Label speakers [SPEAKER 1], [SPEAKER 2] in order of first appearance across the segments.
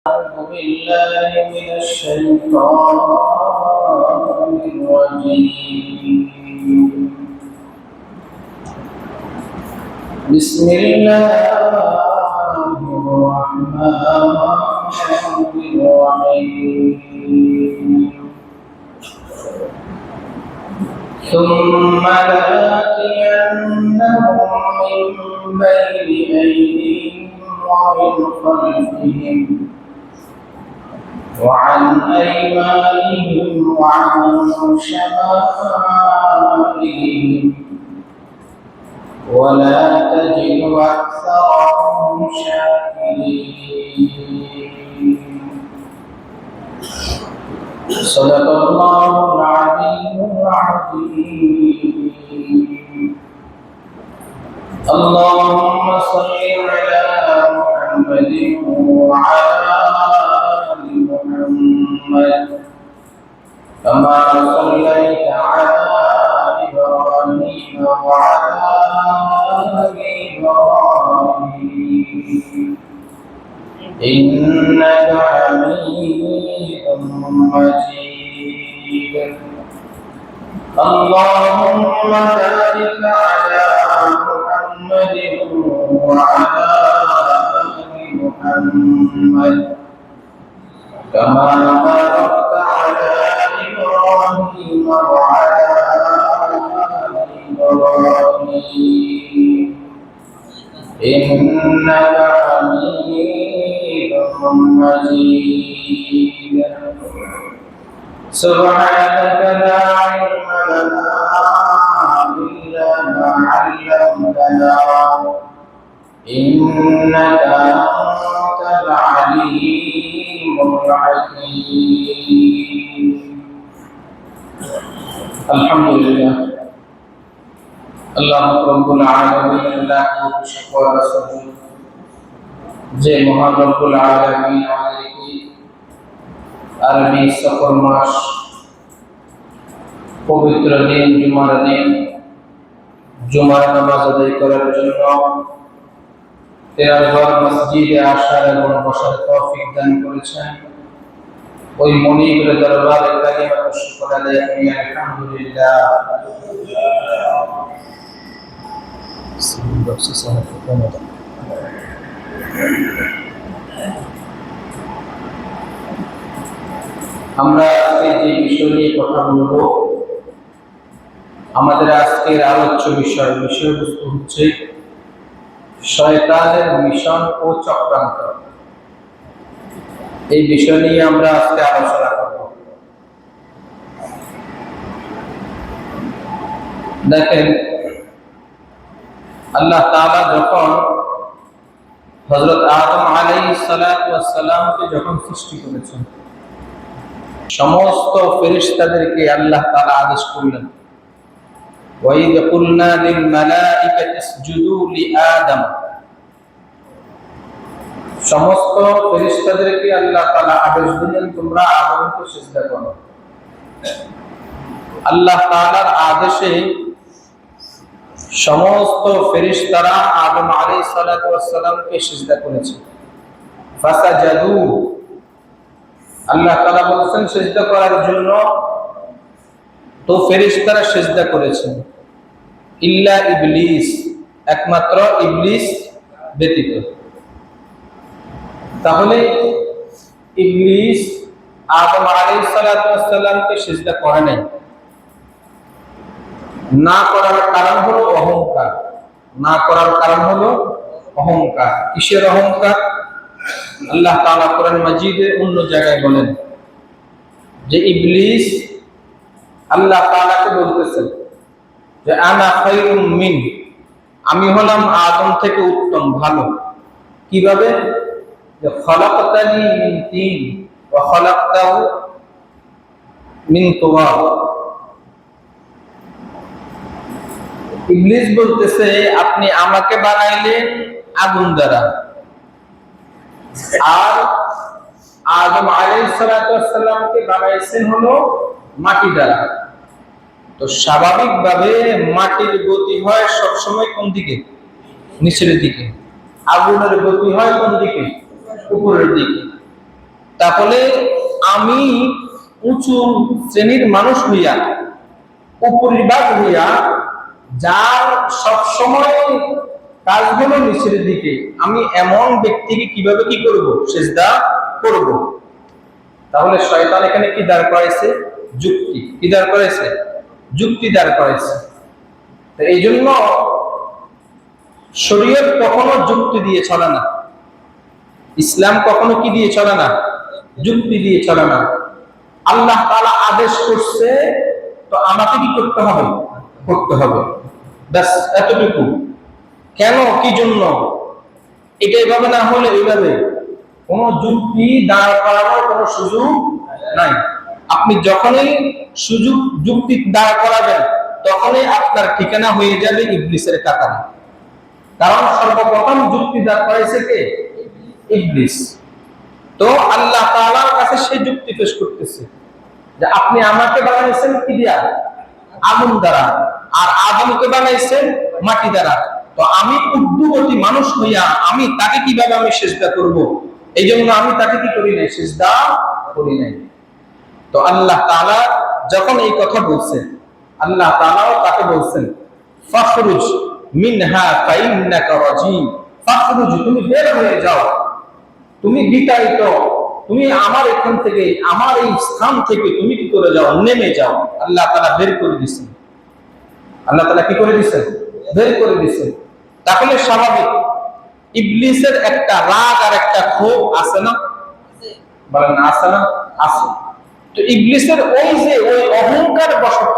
[SPEAKER 1] أعوذ بالله من الشيطان الرجيم. بسم الله الرحمن الرحيم. ثم لآتينهم من بين أيديهم ومن خلفهم وعن أيمانهم وعن شمائلهم ولا تجد أكثرهم شاكرين. صدق الله العلي العظيم. اللهم صل على محمد وعلى آل محمد كما صليت على إبراهيم وعلى آل إبراهيم إنك حميد مجيد. اللهم بارك على محمد وعلى آل محمد كما باركت على إبراهيم وعلى آل إبراهيم إنك حميد مجيد. سبحانك لا علم لنا إلا ما علمتنا إنك أنت العليم الحكيم. الحمد لله আল্লাহ রাব্বুল আলামিন লাখো শুকর রাসূল যে মহান রব্বুল আলামিন আমাদেরকে আরবি সফর মাস পবিত্র দিন জুমার নামাজ আদায় করার জন্য তেরারবার মসজিদে আসার এবং বসার তৌফিক দান করেছেন। ওই মনিবের দরবারে কালিমাতুশ শুকর আদায় করি আলহামদুলিল্লাহ। আমরা আজকে যে বিষয় নিয়ে কথা বলবো, আমাদের আজকের আলোচ্য বিষয়বস্তু হচ্ছে শয়তানের মিশন ও চক্রান্ত। এই বিষয় নিয়ে আমরা আজকে আলোচনা করব। দেখেন, আল্লাহ তাআলা যখন হযরত আদম আলাইহিস সালাতু ওয়াস সালামকে যখন সৃষ্টি করেছেন, সমস্ত ফেরেশতাদেরকে আল্লাহ তাআলা আদেশ করলেন, ওয়া ইয কুলনা লিল মালাইকাতি ইসজুদু লিআদম। সমস্ত ফেরেশতাদেরকে আল্লাহ তাআলা আদেশ দিলেন, তোমরা আদমকে সিজদা করো। আল্লাহ তাআলার আদেশে সমস্ত ফেরেশতারা আদম আলাইহিস সালাতু ওয়াস সালামকে সিজদা করেছে। ফাসাজাদু, আল্লাহ তাআলা বলেছেন সিজদা করার জন্য, তো ফেরেশতারা সিজদা করেছেন, ইল্লা ইবলিস, একমাত্র ইবলিস ব্যতীত। তাহলে ইবলিস আদম আলাইহিস সালাতু ওয়াস সালামকে সিজদা করে নাই। না করার কারণ হলো অহংকার। না করার কারণ হলো অহংকার। কিসের অহংকার? আল্লাহ তাআলা কোরআন মাজিদে অন্য জায়গায় বলেন যে ইবলিস আল্লাহ তাআলাকে বলতেছেন যে আনা খায়রুম মিন, আমি হলাম আদম থেকে উত্তম, ভালো। কিভাবে? যে খলাকতানি মিন তিন ওয়া খলাকতাহু মিন তুরাব। ইবলিস বলতেছে আপনি আমাকে বানাইলেন আগুন দ্বারা, আর আদম আলাইহিস সালাতু ওয়াস সালামকে বানাইছেন হলো মাটি দ্বারা। তো স্বাভাবিকভাবে মাটির গতি হয় সবসময় কোন দিকে? নিচের দিকে। আগুনের গতি হয় কোন দিকে? উপরের দিকে। তাহলে আমি উঁচু শ্রেণীর মানুষ হইয়া, উপরিভাগ হইয়া, যার সবসময় কাজ হলো নিচের দিকে, আমি এমন ব্যক্তিকে কিভাবে কি করব? সিজদা করব। তাহলে শয়তান এখানে কি দাঁড় করাইছে? যুক্তি। কি দাঁড় করাইছে? যুক্তি দাঁড় করাইছে। তো এই জন্য শরীয়ত কখনো যুক্তি দিয়ে চলে না, ইসলাম কখনো কি দিয়ে চলে না? যুক্তি দিয়ে চলে না। আল্লাহ তাআলা আদেশ করছে, তো আমাকে কি করতে হবে? করতে হবে, ব্যাস এতটুকু। কেন, কি জন্য, এটা এভাবে না হলে এইভাবে, কোনো যুক্তি দাঁড় করানোর কোনো সুযোগ নাই। আপনি যখনই যুক্তি দাঁড় করাবেন, তখনই আপনার ঠিকানা হয়ে যাবে ইবলিসের কাতারে। কারণ সর্বপ্রথম যুক্তি দাঁড় করাইছে কে? ইবলিস। তো আল্লাহ তাআলার কাছে সেই যুক্তি পেশ করতেছে যে আপনি আমাকে বানাইছেন কি দিয়া? আগুন দ্বারা। আর আদমকে বানাইছেন মাটি দ্বারা। তো আমি উদ্যোগী মানুষ হইয়া আমি তাকে কিভাবে আমি সিজদা করব? এই জন্য আমি তাকে কি করি নাই? সিজদা করি নাই। তো আল্লাহ তাআলা যখন এই কথা বলছেন, আল্লাহ তাআলাও তাকে বলছেন ফাখরুজ মিনহা ফাইন্নাকা রাজিম। ফাখরুজ, তুমি বের হয়ে যাও, তুমি বিতাড়িত, তুমি আমার এখান থেকে, আমার এই স্থান থেকে তুমি কি করে যাও? নেমে যাও। আল্লাহ তাআলা বের করে দিয়েছেন। আল্লাহ তাআলা কি করে দিয়েছেন? বের করে দিয়েছেন। তাহলে স্বাভাবিক ইবলিসের একটা রাগ আর একটা ক্ষোভ আছে না? বলেন না, আছে না? আছে। তো ইবলিসের ওই যে ওই অহংকার বশত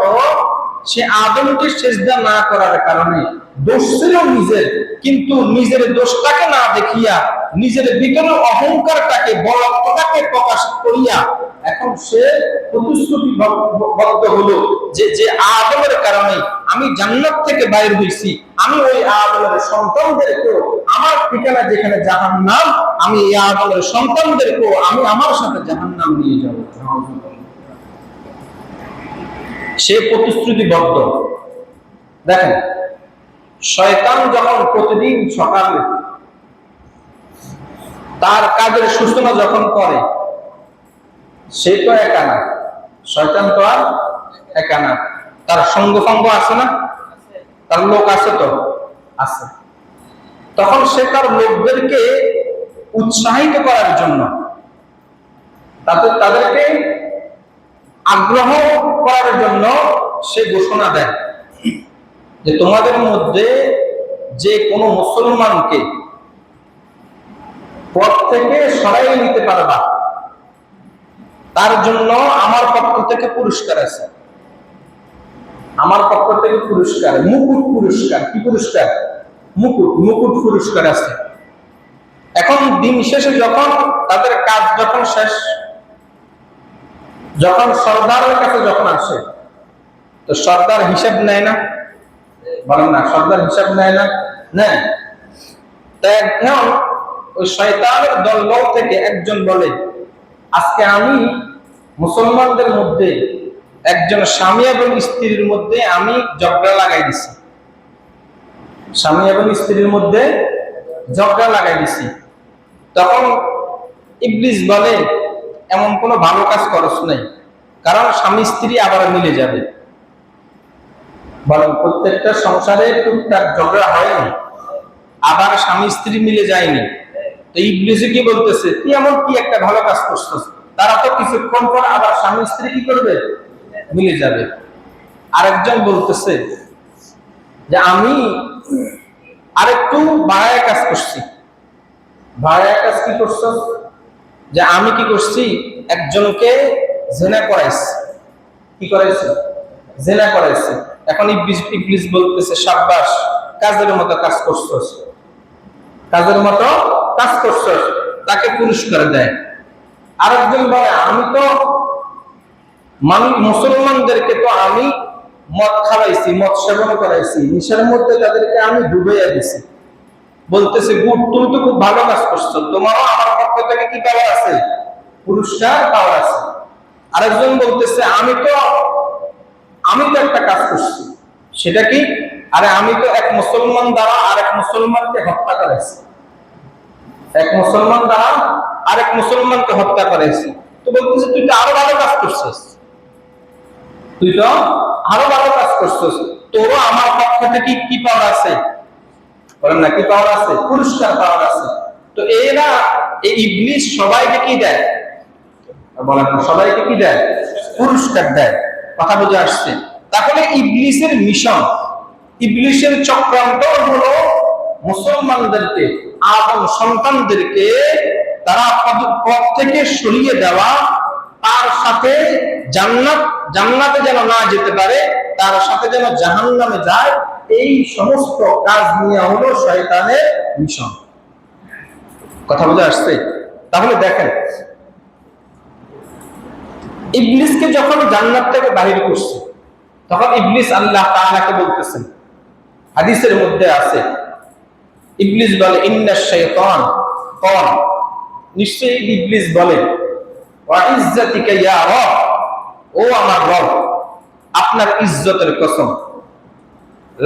[SPEAKER 1] সে আদমকে সিজদা না করার কারণে দোষ ছিল নিজের, কিন্তু নিজের দোষটাকে না দেখিয়া নিজের ভিতরে অহংকারটাকে, বলত্বটাকে প্রকাশ করিয়া এখন সে প্রতিশ্রুতিবদ্ধ হলো যে আদমের কারণে আমি জান্নাত থেকে বাইর হইছি, আমি ওই আদমের সন্তানদেরকেও, আমার ঠিকানা যেখানে জাহান্নাম, আমি এই আদমের সন্তানদেরকেও আমি আমার সাথে জাহান্নাম নিয়ে যাব। সে প্রতিশ্রুতিবদ্ধ। দেখেন, শয়তান যখন প্রতিদিন সকালে তার কাজের সূচনা যখন করে, সে তো একা না, শয়তান তো আর একা না, তার সঙ্গ আছে না? তার লোক আছে, তো আছে। তখন সে তার লোকদেরকে উৎসাহিত করার জন্য, তাদেরকে আগ্রহ করার জন্য সে ঘোষণা দেয় যে তোমাদের মধ্যে যে কোনো মুসলমানকে পথ থেকে সরাই নিতে পারবা, তার জন্য আমার পক্ষ থেকে পুরস্কার আছে। আমার পক্ষ থেকে পুরস্কার, মুকুট পুরস্কার। কি পুরস্কার? মুকুট পুরস্কার আছে। এখন দিন শেষে যখন তাদের কাজ যখন শেষ, যখন সর্দারের কাছে যখন আসে, তো সর্দার হিসাব নেয় না? বলেন না, সর্দার হিসাব নেয় না? নেয়। তাই এখন ওই শয়তানের দলবল থেকে একজন বলে, আজকে আমি মুসলমানদের মধ্যে একজন স্বামী এবং স্ত্রীর মধ্যে আমি ঝগড়া লাগাই দিছি। স্বামী এবং স্ত্রীর মধ্যে ঝগড়া লাগাই দিছি। তখন ইবলিস বলে, এমন কোনো ভালো কাজ করছ নাই, কারণ স্বামী স্ত্রী আবার মিলে যাবে। বলেন, প্রত্যেকটা সংসারে টুকটাক ঝগড়া হয়নি, আবার স্বামী স্ত্রী মিলে যায়নি। তো ইবলিসে কি বলতেছে, তুই এমন কি একটা ভালো কাজ করছিস, তারা তো কিছুক্ষণ পর আবার স্বামী স্ত্রী কি করবে? মিলে যাবে। আরেকজন বলতেছে যে আমি আরেকটু বাড়ায় কাজ করছি। বাড়ায় কাজ কি করছো? যে আমি কি করছি, একজনকে জেনা করাইছি। কি করাইছি? জেনা করাইছি। এখন ইবলিস বলতেছে, সাব্বাস, কাজের মতো কাজ করছস, কাজের মতো কাজ করছস, তাকে পুরস্কার দেয়। আরেকজন বলে, আমি তো মুসলমানদেরকে তো আমি মদ খাওয়াইছি, মদ সেবন করাইছি, নিশার মধ্যে তাদেরকে আমি ডুবাইয়া দিছি। বলতেছে, গুড, তুমি তো খুব ভালো কাজ করছো, তোমারও আমার পক্ষ থেকে কি পাওয়ার আছে? পুরস্কার পাওয়ার আছে। আরেকজন বলতেছে, আমি তো একটা কাজ করছি। সেটা কি? আরে আমি তো এক মুসলমান দ্বারা আরেক মুসলমানকে হত্যা করেছি। এক মুসলমান দ্বারা আরেক মুসলমানকে হত্যা করেছে, তো বলতেছে তুই তো আরো ভালো কাজ করছিস, তুই তো আরো ভালো কাজ করছিস, তোরও আমার পক্ষ থেকে কি পাওয়ার আছে? বলেন না, কি পাওয়ার আছে? পুরস্কার পাওয়ার আছে। তো এরা এই ইবলিস সবাইকে কি দেয়? বলেন না, সবাইকে কি দেয়? পুরস্কার দেয়। কথা বুঝে আসছে? তাহলে ইবলিসের মিশন, ইবলিসের চক্রান্ত হলো মুসলমানদেরকে, আদম সন্তানদেরকে তারা পথ থেকে সরিয়ে দেওয়া, তার সাথে জান্নাতে যেন না যেতে পারে, তার সাথে যেন জাহান্নামে যায়, এই সমস্ত কাজ নিয়ে হলো শয়তানের মিশন। কথা বুঝে আসছে? তাহলে দেখেন, ইবলিসকে যখন জান্নাত থেকে বাহির করছে, তখন ইবলিস আল্লাহ তাআলাকে বলতেছেন, হাদিসের মধ্যে আছে, ইবলিস বলে ইন্নাশ শাইতান ক্বাল, নিশ্চয়ই ইবলিস বলে ওয়া ইজ্জাতিকা ইয়া রব, ও আমার রব, আপনার ইজ্জতের কসম,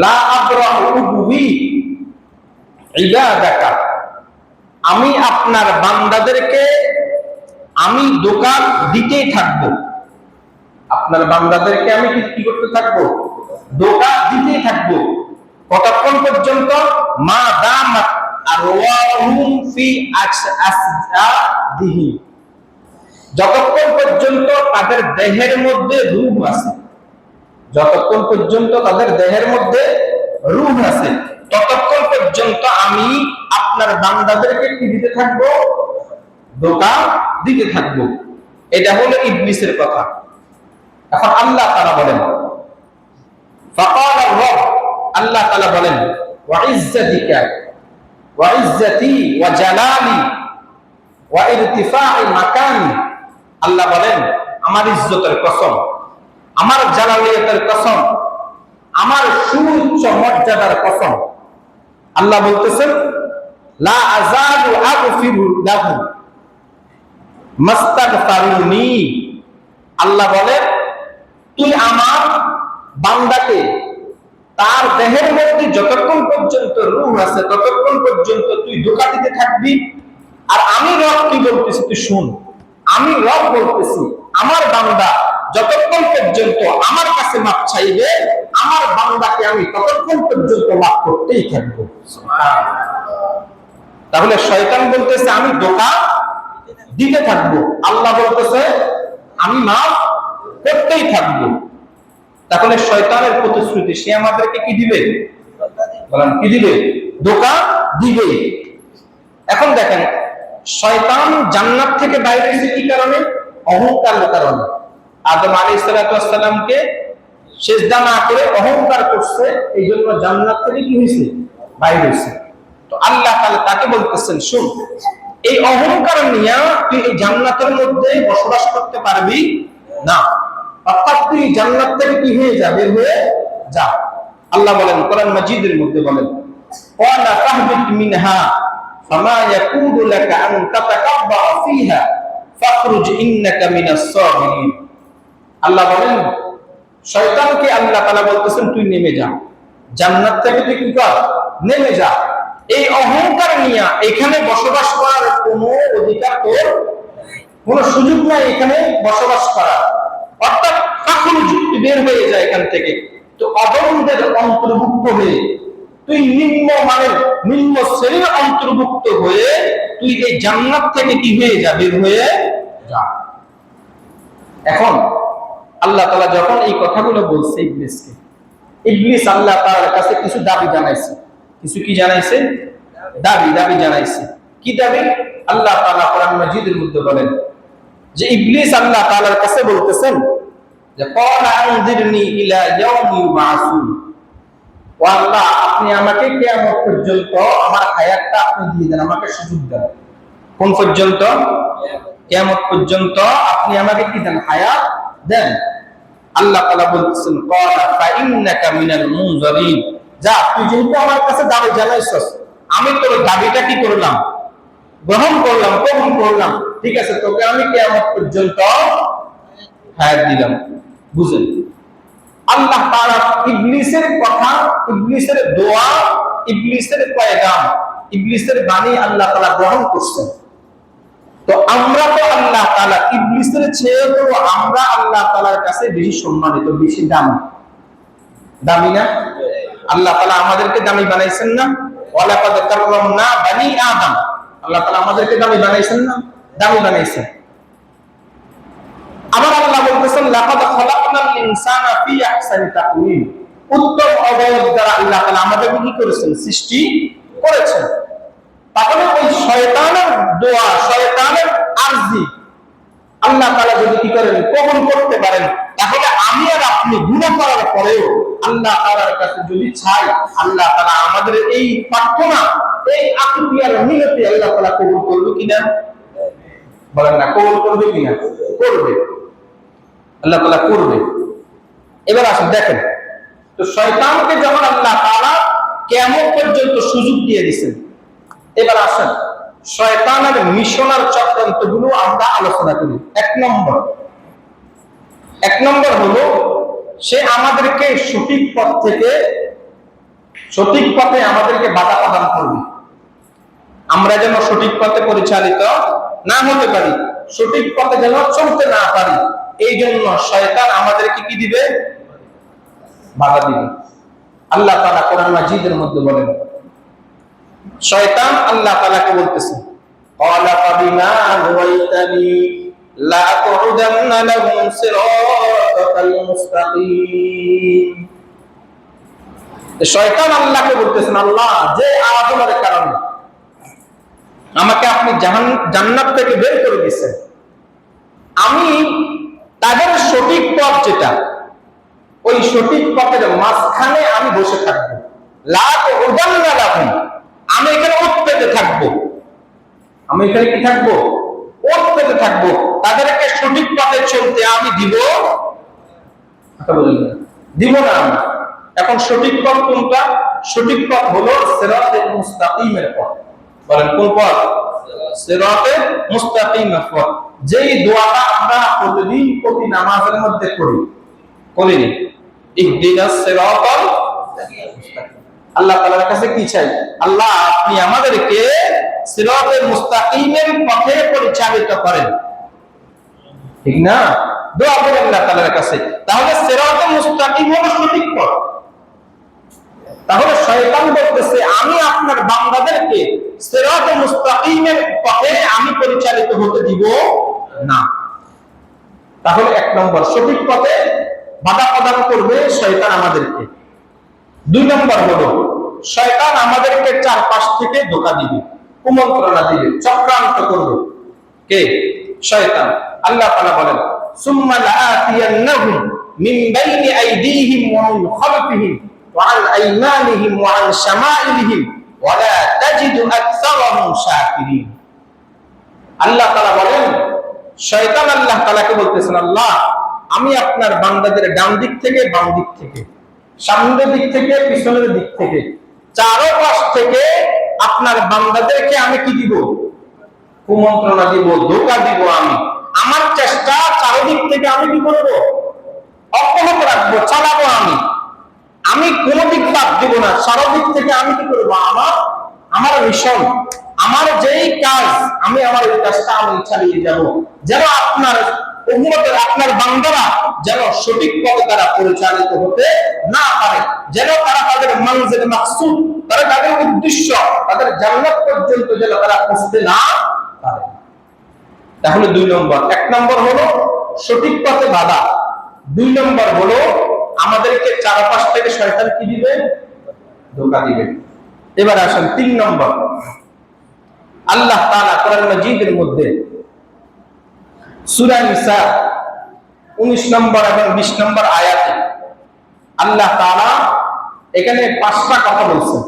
[SPEAKER 1] লা আবরাহু বিহি ইবাদাকা, আমি আপনার বান্দাদেরকে আমি ধোঁকা দিতেই থাকবো, আপনার বান্দাদেরকে আমি কি করতে থাকবো? ধোঁকা দিতেই থাকবো। কতক্ষণ পর্যন্ত? মা দামাত আরওয়াহুম ফি আসজাদিহি, যতক্ষণ পর্যন্ত তাদের দেহের মধ্যে রূহ আছে, যতক্ষণ পর্যন্ত তাদের দেহের মধ্যে রূহ আছে, ততক্ষণ পর্যন্ত আমি আপনার বান্দাদেরকে কি দিতে থাকবো? ধোঁকা দিতে থাকবো। এটা হলো ইবলিসের কথা। এখন আল্লাহ তাআলা বলেন, ফাকাল আর-রব, আল্লাহ তাআলা বলেন, ওয়া ইজ্জাতিকা ওয়া ইজ্জাতি ওয়া জালালি ওয়া ইরতিফা'i মাকানি, আল্লাহ বলেন আমার ইজ্জতের কসম, আমার জালালিয়াতের কসম, আমার সুউচ্চ মর্যাদার কসম। আল্লাহ বলতেছেন, লা আযালু আগফিরু লাহু মাস্তাগফারুনি, আল্লাহ বলেন তুই আমার বান্দাকে তার দেহের মধ্যে যতক্ষণ পর্যন্ত রূহ আছে ততক্ষণ পর্যন্ত তুই ধোঁকা দিতে থাকবি। আর আমি রব কি বলতেছি তুই শুন, আমি রব বলতেছি আমার বান্দা যতক্ষণ পর্যন্ত আমার কাছে মাপ চাইবে, আমার বান্দাকে আমি ততক্ষণ পর্যন্ত মাপ করতেই থাকবো। তাহলে শয়তান বলতেছে আমি ধোঁকা দিতে থাকবো, আল্লাহ বলতেছে আমি মাফ করতেই থাকবো। তাহলে শয়তানের প্রতিশ্রুতি, সে আমাদেরকে কি দিবে? বলেন কি দিবে? ধোঁকা দিবে। এখন দেখেন, শয়তান জান্নাত থেকে বাইরে এসেছে কি কারণে? অহংকারের কারণে। আদম আলাইহিস সালামকে সিজদা না করে অহংকার করছে, এই জন্য জান্নাত থেকে কি হয়েছে? বাইরে হয়েছে। তো আল্লাহ তাআলা তাকে বলতেছেন, শুন, এই অহংকার নিয়ে তুই এই জান্নাতের মধ্যে বসবাস করতে পারবি না, অর্থাৎ তুই জান্নাত থেকে কি হয়ে যা, বের হয়ে যা। আল্লাহ বলেন কোরআন মাজিদের মধ্যে বলেন, ওয়ালা তাহবিত মিনহা ফামা ইয়াকুনু লাকা আন তাতাকাব্বা ফিহা ফাখরুজ ইন্নাকা মিনাস সাগিরিন। আল্লাহ বলেন শয়তানকে আল্লাহ তাআলা বলতেছেন তুই নেমে যা, জান্নাত থেকে তুই কি কর? নেমে যা। এই অহংকার নিয়ে এখানে বসবাস করার কোনো অধিকার তোর, কোনো সুযোগ নাই এখানে বসবাস করার। অর্থাৎ ফাখরুজ, তুই বের হয়ে যায় এখান থেকে। তো অধমদের অন্তর্ভুক্ত হয়ে, তুই নিম্ন মানের নিম্ন শ্রেণীর অন্তর্ভুক্ত হয়ে তুই এই জান্নাত থেকে কি হয়ে যা, বের হয়ে যা। এখন আল্লাহ তাআলা যখন এই কথাগুলো বলছে ইবলিসকে, ইবলিস আল্লাহ তাআলার কাছে কিছু দাবি জানাইছে। কিছু কি জানাইছে? দাবি জানাইছে। কি দাবি? আল্লাহ তাআলা কোরআন মাজিদের মধ্যে বলেন যে ইবলিস আল্লাহ তাআলার কাছে বলতেছেন যে ক্বালা আনজিরনি ইলা ইয়াউমি ইউবআসুন, ও আল্লাহ আপনি আমাকে কিয়ামত পর্যন্ত আমার হায়াতটা আপনি দিয়ে দেন, আমাকে সুযোগ দেন। কোন পর্যন্ত? কিয়ামত পর্যন্ত আপনি আমাকে কি দেন? হায়াত দেন। আল্লাহ তাআলা বলতেছেন ক্বালা ফা ইন্নাকা মিনাল মুনজারিন, যা তুই যেহেতু আমার কাছে দাবি জানাইছস, আমি তোর দাবিটা কি করলাম? গ্রহণ করলাম, কবুল করলাম। ঠিক আছে, তোকে আমি কিয়ামত পর্যন্ত হায়াত দিলাম। বুঝেন, আল্লাহ তাআলা ইবলিসের কথা, ইবলিসের দোয়া, ইবলিসের পয়গাম, ইবলিসের বাণী আল্লাহ তাআলা গ্রহণ করছেন। তো আমরা তো আল্লাহ তাআলা ইবলিসের চেয়ে তো আমরা আল্লাহ তাআলার কাছে বেশি সম্মানিত, বেশি দামি। দামি না? আল্লাহ তাআলা আমাদেরকে দামি বানাইছেন না? ওয়ালাকাদ কাররামনা বানি আদম। আল্লাহ তাআলা আমাদেরকে দামি বানাইছেন না? দামি বানাইছেন। আবার আল্লাহ বলতেছেন লাকাদ খালাকনাল ইনসানা ফি আহসানি তাকওয়িম। উত্তম অবয়ব দ্বারা আল্লাহ তাআলা আমাদেরকে কি করেছেন? সৃষ্টি করেছেন। তাহলে ওই শয়তানের দোয়া, শয়তানের আরজি আল্লাহ তাআলা যদি কি করেন? কবুল করতে পারেন, তাহলে আমি আর আপনি গুনাহ করার পরেও আল্লাহ তাআলার কাছে যদি চাই, আল্লাহ তাআলা আমাদের এই প্রার্থনা, এই আকুতিয়ার মিনতি আল্লাহ তাআলা কবুল করবে কিনা? বলেন না, কবুল করবে কিনা? করবে। আল্লাহ তাআলা করবে। এবার আসুন দেখেন, তো শয়তানকে যখন আল্লাহ তাআলা কিয়ামত পর্যন্ত সুযোগ দিয়ে দিয়েছেন, এবার আসেন শয়তানের মিশনার চক্রান্তগুলো আমরা আলোচনা করি। এক নম্বর হলো সে আমাদেরকে সঠিক পথ থেকে, সঠিক পথে আমাদেরকে বাধা প্রদান করবে। আমরা যেন সঠিক পথে পরিচালিত না হতে পারি, সঠিক পথে যেন চলতে না পারি, এই জন্য শয়তান আমাদেরকে কি দিবে? বাধা দিবে। আল্লাহ তাআলা কোরআন মাজিদের মধ্যে বলেন, শয়তান আল্লাহ তাআলাকে বলতেছে ক্বালা ফাবিমা আগাওয়াইতানি লা আকুদান্না লাহুম সিরাতাল মুস্তাকিম। শয়তান আল্লাহকে বলতেছেন, আল্লাহ যে আদমের কারণে আমাকে আপনি জান্নাত থেকে বের করে দিয়েছেন, আমি তাদের সঠিক পথ যেটা, ওই সঠিক পথের মাঝখানে আমি বসে থাকবো। লা আকুদান্না লাহুম, আমি এখানে উৎপেতে থাকবো। আমি এখানে কি থাকবো? উৎপেতে থাকবো। তাদেরকে সঠিক পথে চলতে আমি দিব না। আমি এখন সঠিক পথ কোনটা? সঠিক পথ হলো সিরাতে মুস্তাকিমের পথ। বলেন কোন পথ? সিরাতে মুস্তাকিমের পথ। যেই দোয়াটা আমরা প্রতিদিন প্রতি নামাজের মধ্যে করিনি, ইহদিনাস সিরাতাল মুস্তাকিম। আল্লাহ তাআলার কাছে কি চাই? আল্লাহ আপনি আমাদেরকে সিরাতে মুস্তাকিমের পথে পরিচালিত করেন। ঠিক না? দোয়া করেন আল্লাহ তাআলার কাছে। তাহলে সিরাতে মুস্তাকিম হলো সঠিক পথ। তাহলে শয়তান বলতেছে আমি আপনার বান্দাদেরকে সিরাতে মুস্তাকিমের পথে আমি পরিচালিত হতে দিব না। তাহলে এক নম্বর, সঠিক পথে বাধা প্রদান করবে শয়তান আমাদেরকে। দুই নম্বর হলো শয়তান আমাদেরকে চারপাশ থেকে ধোঁকা দিবে, কুমন্ত্রণা দিবে, চক্রান্ত করবে। কে? শয়তান। আল্লাহ তাআলা বলেন সুম্মা লাআতিয়ান্নাহুম মিন বাইনি আইদিহিম ওয়া মিন খালফিহিম ওয়া আন আইমানিহিম ওয়া আন শামাইলিহিম ওয়া লা তাজিদু আকসারাহুম শাকিরিন। আল্লাহ তাআলা বলেন, শয়তান আল্লাহ তাআলাকে বলতেছেন, আল্লাহ আমি আপনার বান্দাদের ডান দিক থেকে, বাম দিক থেকে, সামনের দিক থেকে, পিছনের দিক থেকে, চারপাশ থেকে আপনার বান্দাদেরকে আমি কি দিব? কুমন্ত্রণা দিব, ধোঁকা দিব। আমি আমার চেষ্টা চারদিক থেকে আমি কি করব? অব্যাহত রাখবো, চালাবো। আমি কোন দিক বাদ দিব না। চারদিক থেকে আমি কি করবো? আমার মিশন, আমার যেই কাজ, আমি আমার এই কাজটা আমি চালিয়ে যাব, যেন আপনার উম্মতের, আপনার বান্দারা যেন সঠিক পথে তারা পরিচালিত হতে না পারে, যেন তারা তাদের মানজিল মাকসুদ, তারা তাদের উদ্দেশ্য, তাদের জান্নাত পর্যন্ত যেন তারা পৌঁছতে না পারে। তাহলে দুই নম্বর, এক নম্বর হলো সঠিক পথে বাধা, দুই নম্বর হলো আমাদেরকে চারপাশ থেকে শয়তান কি দিবে? ধোঁকা দিবে। এবার আসেন তিন নম্বর। আল্লাহ তাআলা কোরআন মাজিদের মধ্যে সূরা নিসা 19 নম্বর এবং 20 নম্বর আয়াতে আল্লাহ তাআলা এখানে পাঁচটা কথা বলছেন।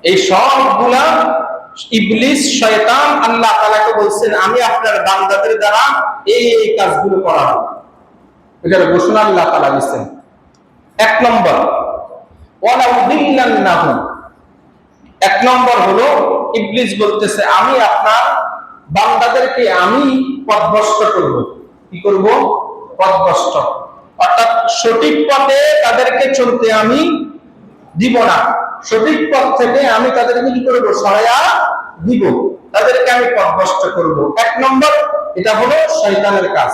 [SPEAKER 1] এই সবগুলা ইবলিস, শয়তান আল্লাহ তাআলাকে বলছেন আমি আপনার বান্দাদের দ্বারা এই কাজগুলো করাবো। এটার ঘোষণা আল্লাহ তাআলা দিচ্ছেন। এক নম্বর ওয়ালা উদিল্লান্নাহুম, এক নম্বর হলো ইবলিস বলতেছে আমি আপনার বান্দাদেরকে আমি পথভ্রষ্ট করব। কি করব? পথভ্রষ্ট, অর্থাৎ সঠিক পথে তাদেরকে চলতে আমি দিব না। সঠিক পথ থেকে আমি তাদেরকে কি করব, সরায়া দিব, তাদেরকে আমি পথভ্রষ্ট করব। এক নম্বর, এটা হলো শয়তানের কাজ।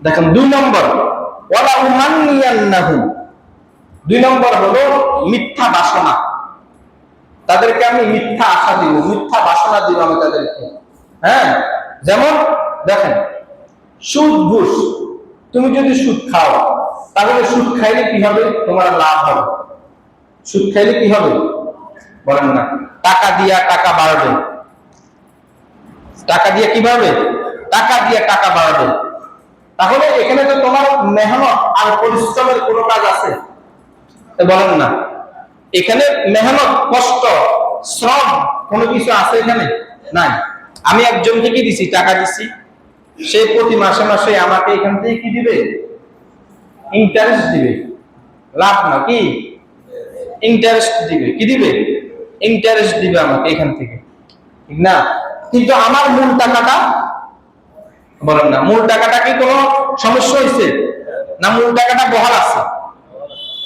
[SPEAKER 1] দেখেন 2 নম্বর, ওয়ালা উমান্নিয়ান্নাহুম, 2 নম্বর হলো মিথ্যা বাসনা। তাদেরকে আমি মিথ্যা আশা দিব, মিথ্যা বাসনা দিব আমি তাদেরকে। হ্যাঁ, যেমন দেখেন সুদ ঘুষ, তুমি যদি সুদ খাও তাহলে সুদ খাইলে কি হবে, তোমার লাভ হবে। সুদ খাইলে কি হবে বলেন না, টাকা দিয়া টাকা বাড়বে। টাকা দিয়ে কি বাড়বে, টাকা দিয়ে টাকা বাড়বে। তাহলে এখানে তো তোমার মেহনত আর পরিশ্রমের কোনো কাজ আছে বলেন না, এখানে মেহনত, কষ্ট, শ্রম কোনো কিছু আছে এখানে নাই। আমি একজনকে কি দিছি, টাকা দিছি, সে প্রতি মাসে মাসে আমাকে এখান থেকে কি দিবে, ইন্টারেস্ট দিবে, লাভ না কি, ইন্টারেস্ট দিবে, কি দিবে, ইন্টারেস্ট দিবে আমাকে এখান থেকে, ঠিক না? কিন্তু আমার মূল টাকাটা বলেন না, মূল টাকাটা কি কোনো সমস্যা হয়েছে না? মূল টাকাটা বহাল আছে,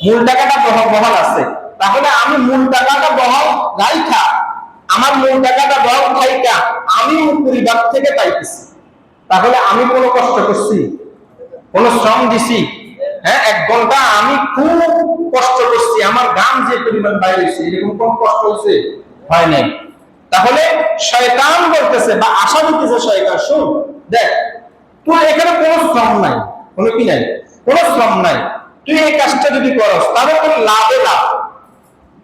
[SPEAKER 1] মূল টাকাটা বহাল আছে। তাহলে আমি মূল টাকাটা বহাল রাইখা, আমার মূল টাকাটা বহাল থাইকা আমি পরিবার থেকে পাইতেছি। তাহলে আমি কোনো কষ্ট করছি, কোনো শ্রম দিছি? হ্যাঁ, 1 ঘন্টা আমি খুব কষ্ট করছি, আমার গাম যে পরিমাণ বাইরে হয়েছে, এরকম কোন কষ্ট হয়েছে? হয় নাই। তাহলে শয়তান বলতেছে বা আশা দিতেছে শয়তান, শুন দেখ, তুই এখানে কোনো শ্রম নাই, কোনো কি নাই, কোনো শ্রম নাই, তুই এই কাজটা যদি করস তাহলে তোর লাভে লাভ,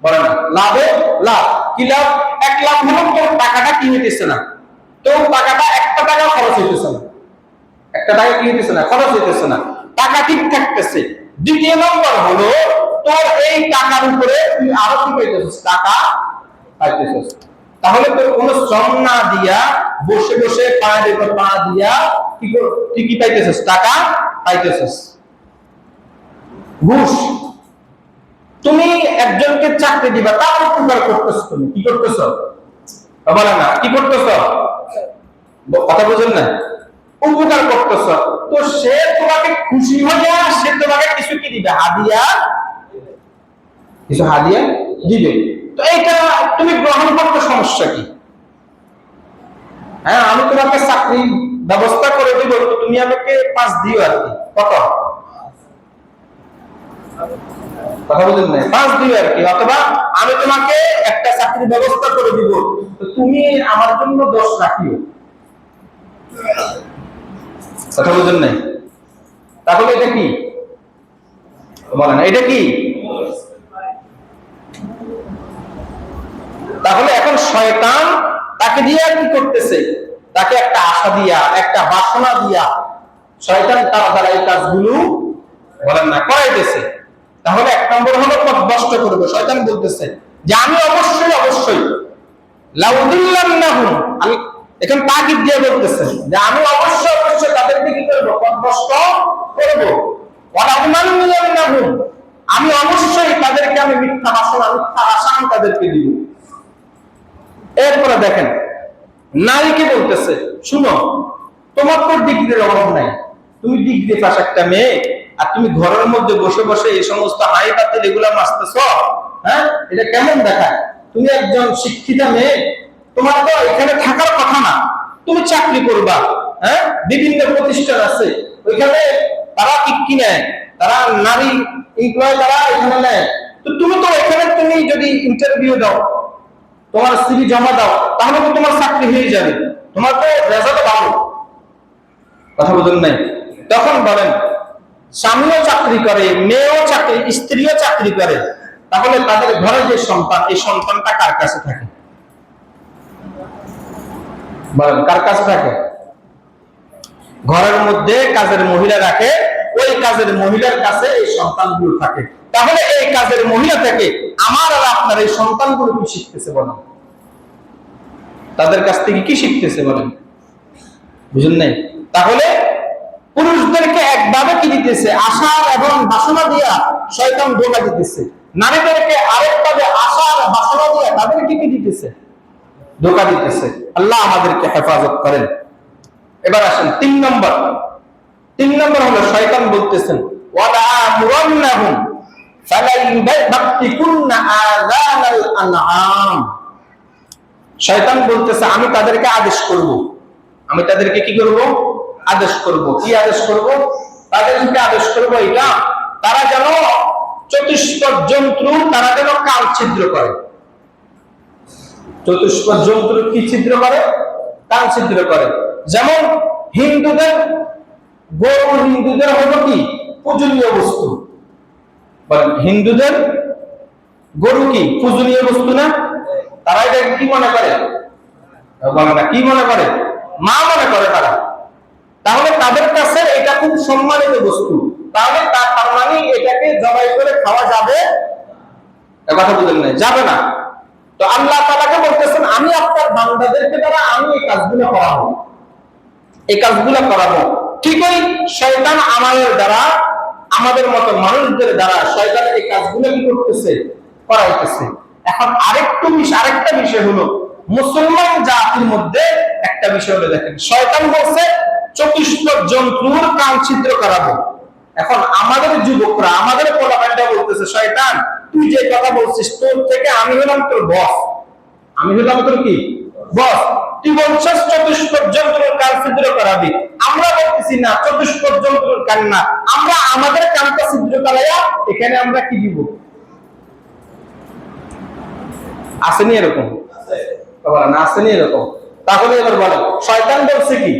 [SPEAKER 1] বলে না লাভে লাভ। কি লাভ? 1 লাখ হলো তোর টাকাটা কি হইতেছে না, তোর টাকাটা 1 টাকা খরচ হইতেছে না, 1 টাকা কি হইতেছে না, খরচ হইতেছে না, টাকা ঠিক থাকতেছে। 2 নম্বর হলো তোর এই টাকার উপরে তুই আরো কি পাইতেছিস, টাকা পাইতেছিস। তাহলে তোর কোনো শ্রম না দিয়া বসে বসে পায়ের উপর পা দিয়া তুই কি পাইতেছিস, টাকা পাইতেছিস। ঘুষ, তুমি একজনকে চাকরি দিবা, তার উপকার করতেছ, তুমি কি করতেছ বলে না, কি করতেছ, কথা বুঝেন না, উপকার করতেছ। তো সে তোমাকে খুশি হয়ে সে তোমাকে কিছু কি দিবে, হাদিয়া, কিছু হাদিয়া দিবে। তো এইটা তুমি গ্রহণ করতে সমস্যা কি? হ্যাঁ, আমি তোমাকে চাকরি ব্যবস্থা করে দিব, তুমি আমাকে 5 দিও আর কি, কত কথা বলেন না, 5 দিও আর কি, অথবা আমি তোমাকে একটা চাকরির ব্যবস্থা করে দিব, তো তুমি আমার জন্য 10 রাখিও, কথা বুঝেন নাই? তাহলে এটা কি বলেন, এটা কি? তাহলে এখন শয়তান তাকে দিয়ে কি করতেছে, তাকে একটা আশা দিয়া, একটা বাসনা দিয়া শয়তান তার দ্বারা এই কাজগুলো বলেন না করাইতেছে। তাহলে 1 নম্বর হলো পথভ্রষ্ট করবে। শয়তান বলতেছে যে আমি অবশ্যই অবশ্যই লাউদিল্লান্নাহুম, আমি এখন তাকিদ দিয়ে বলতেছে যে আমি অবশ্যই অবশ্যই তাদেরকে কি করব, পথভ্রষ্ট করব। ওয়ালা উমান্নিয়ান্নাহুম, আমি অবশ্যই তাদেরকে আমি মিথ্যা বাসনা, মিথ্যা আশা আমি তাদেরকে দিব। এরপরে দেখেন নারীকে বলতেছে, শুনো তোমার তো ডিগ্রির অভাব নাই, তুমি ডিগ্রি পাস একটা মেয়ে, আর তুমি ঘরের মধ্যে বসে বসে এই সমস্ত হাই পাতিল এগুলা মাসতেছ, হ্যাঁ, এটা কেমন দেখায়? তুমি একজন শিক্ষিতা মেয়ে, তোমার তো এখানে থাকার কথা না, তুমি চাকরি করবা। হ্যাঁ, বিভিন্ন প্রতিষ্ঠান আছে, ওইখানে তারা কি নেয়, তারা নারী এমপ্লয় তারা এখানে নেয়। তো তুমি তো এখানে তুমি যদি ইন্টারভিউ দাও, তোমার সিভি জমা দাও, তাহলে তো তোমার চাকরি হয়ে যাবে, তোমার তো রেজাল্ট ভালো, কথা বুঝুন নাই? তখন বলেন স্বামীও চাকরি করে, মেয়েও চাকরি, স্ত্রীও চাকরি করে, তাহলে তাদের ঘরে যে সন্তান, এই সন্তানটা কার কাছে থাকে বলেন, কার কাছে থাকে? ঘরের মধ্যে কাজের মহিলা রাখে, ওই কাজের মহিলার কাছে এই সন্তানগুলো থাকে। তাহলে এই কাজের মহিলা থেকে আমার আর আপনার এই সন্তানগুলো কি শিখতেছে বলেন? তাদের কাছ থেকে কি শিখতেছে বলেন? বুঝুন নাই? তাহলে পুরুষদেরকে একভাবে কি দিতেছে, আশা এবং বাসনা দিয়া শয়তান ধোঁকা দিতেছে, নারীদেরকে আরেকভাবে আশা আর বাসনা দিয়া তাদেরকে কি দিতেছে, ধোঁকা দিতেছে। আল্লাহ আমাদেরকে হেফাজত করেন। এবার আসেন 3 নম্বর। 3 নম্বর হলো শয়তান বলতেছেন ওয়ালা আমুরান্নাহুম ফালাইবাতিকুন্না আযানাল আনআম। শয়তান বলতেছে আমি তাদেরকে আদেশ করব, আমি তাদেরকে কি করব? আদেশ করব। কি আদেশ করব? তাদেরকে আদেশ করব এটা তারা যেন চতুষ্পদ জন্তু তারা যেন কান ছিদ্র করে। চতুষ্পদ জন্তু কি ছিদ্র করে? কান ছিদ্র করে। যেমন হিন্দুদের গরু, হিন্দুদের হলো কি পূজনীয় বস্তু। হিন্দুদের গরু কি পূজনীয় বস্তু না? তারা এটা কি মনে করে? বলে না, কি মনে করে? মা মনে করে তারা। তাহলে তাদের কাছে এটা খুব সম্মানিত বস্তু। তাহলে তার মানে এটাকে জবাই করে খাওয়া যাবে? কথা বুঝলেন না? যাবে না। তো আল্লাহ তাআলাকে বলতেছেন আমি আপনার বান্দাদেরকে দ্বারা আমি এই কাজগুলো করাবো, এই কাজগুলো করাবো। ঠিকই শয়তান আমাদের দ্বারা, আমাদের মতো মানুষদের দ্বারা শয়তান এই কাজগুলো কি করতেছে? করাইতেছে। এখন আরেকটা বিষয় হলো মুসলমান জাতির মধ্যে একটা বিষয় হলো, দেখেন শয়তান বলছে চতুষ্পদ জন্তুর কান ছিদ্র করাবো। এখন আমাদের যুবকরা, আমাদের পোলাপানটা বলতেছে শয়তান তুই যে কথা বলছিস, তোর থেকে আমি হলাম তোর বস, আমি হলাম তোর কি বস। তুই বলছিস চতুষ্পদ জন্তুর কান ছিদ্র করাবি, আমরা বলতেছি না চতুষ্পদ জন্তুর কান না, আমরা আমাদের কানটা ছিদ্র করাইয়া এখানে আমরা কি দিব? আসেনি এরকম? না, আসেনি এরকম? তাহলে এবার বলেন শয়তান বলছে কি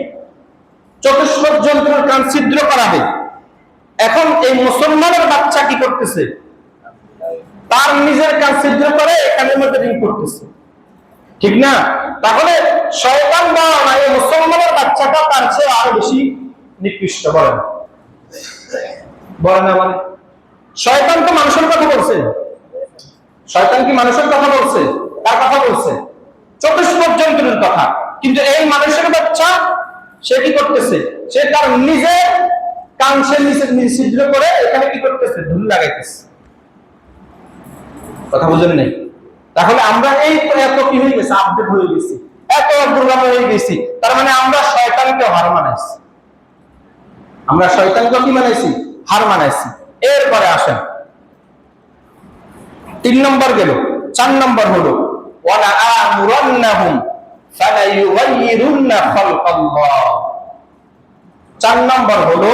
[SPEAKER 1] চতুষ্পদ জন্তুর কান ছিদ্র করাবে। এখন এই মুসলমানের বাচ্চা কি করতেছে? তার নিজের কান ছিদ্র করে এখানের মধ্যে রিং করতেছে, ঠিক না? তাহলে শয়তান বা এই মুসলমানের বাচ্চাটা তার চেয়ে আরো বেশি নিকৃষ্ট। বলেন বলেন না? মানে শয়তান তো মানুষের কথা বলছে। শয়তান কি মানুষের কথা বলছে? তার কথা বলছে চতুষ্পদ জন্তুর কথা। কিন্তু এই মানুষের বাচ্চা সে কি করতেছে? সে তার নিজের কান সে ছিদ্র করে এখানে কি করতেছে? ধুল লাগাইতেছে। কথা বুঝেন নাই? তাহলে আমরা এই এত কি হয়ে গেছে? আপডেট হয়ে গেছি, এত প্রোগ্রাম হয়ে গেছি। তার মানে আমরা শয়তানকে হার মানাইছি, আমরা শয়তানকে কি মানাইছি? হার মানাইছি। এরপরে আসেন 3 নম্বর গেল। 4 নম্বর হলো ওয়ালা আমুরান্নাহুম ফালায়ুগাইয়িরুন্না খালকাল্লাহ। 4 নম্বর হলো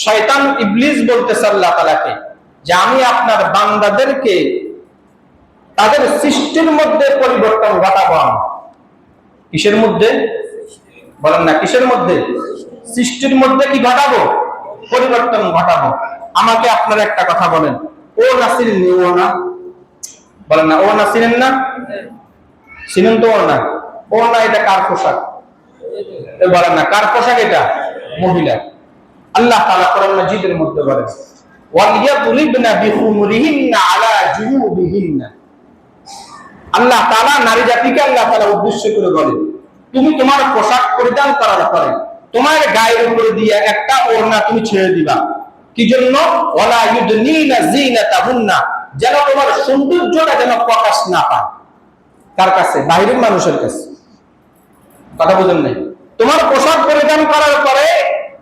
[SPEAKER 1] শয়তান ইবলিস বলতেছে আল্লাহ তাআলাকে যে আমি আপনার বান্দাদেরকে তাদের সৃষ্টির মধ্যে পরিবর্তন ঘটাবো। কিসের মধ্যে? বলেন না, কিসের মধ্যে? সৃষ্টির মধ্যে কি ঘটাবো? পরিবর্তন ঘটাবো। আমাকে আপনারা একটা কথা বলেন, ও নাসির নিও না? বলেন না, ও না চিনেন না? চিনেন তো? ও না, ও না এটা কার পোশাক? বলেন না, কার পোশাক এটা? মহিলা। আল্লাহ তাআলা কোরআন মাজিদের মধ্যে বলেন ওয়ালিয়াদরিবনা বিখুমুরিহিন্না আলা জুনুবিহিন্না। আল্লাহ তাআলা নারী জাতিকে আল্লাহ তাআলা উদ্দেশ্য করে বলেন তুমি তোমার পোশাক পরিধান করার পরে তোমার গায়ের উপরে দিয়ে একটা ওড়না তুমি ছেড়ে দিবা। কি জন্য? ওয়ালা ইউদনিনা যিনাতাহুন্না, যেন তোমার সৌন্দর্যটা যেন প্রকাশ না পায়। কার কাছে? বাইরের মানুষের কাছে। কথা বুঝেন নাই? তোমার পোশাক পরিধান করার পরে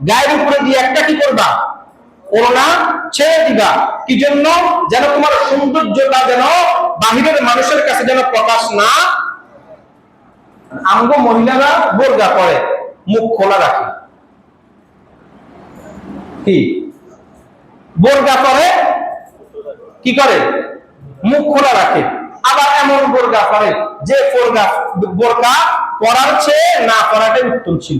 [SPEAKER 1] গায়ের উপরে দিয়ে একটা কি করবা? ওড়না ছেড়ে দিবা। কি জন্য? যেন তোমার সৌন্দর্যটা যেন বাহিরের মানুষের কাছে যেন প্রকাশ না। আমগো মহিলারা বোরকা পরে, মুখ খোলা রাখে। কি বোরকা পরে কি করে? মুখ খোলা রাখে। আবার এমন বোরকা পরে যে বোরকা পরার চেয়ে না পরাটাই উত্তম ছিল।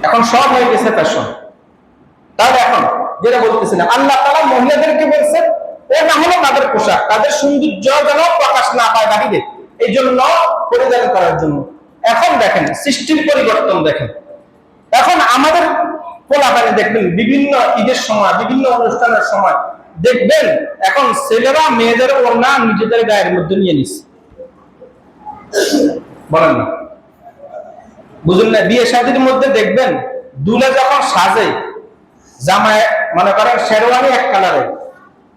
[SPEAKER 1] এখন সব হয়ে গেছে ফ্যাশন। তাহলে এখন যেটা বলতেছিলাম, আল্লাহ তাআলা মহিলাদেরকে বলছেন এটা হলো তাদের পোশাক, তাদের সৌন্দর্য যেন প্রকাশ না পায় বাহিরে, এই জন্য পরিধান করার জন্য। এখন দেখেন সৃষ্টির পরিবর্তন দেখেন। এখন আমাদের পোলাপানি দেখবেন বিভিন্ন ঈদের সময়, বিভিন্ন অনুষ্ঠানের সময় দেখবেন এখন ছেলেরা মেয়েদের ওড়না নিজেদের গায়ের মধ্যে নিয়ে নিচ্ছে। বলেন না, বুঝুন না? বিয়ে শাদীর মধ্যে দেখবেন দুলে যখন সাজে, জামায় মনে করেন শেরওয়ানি এক কালারের,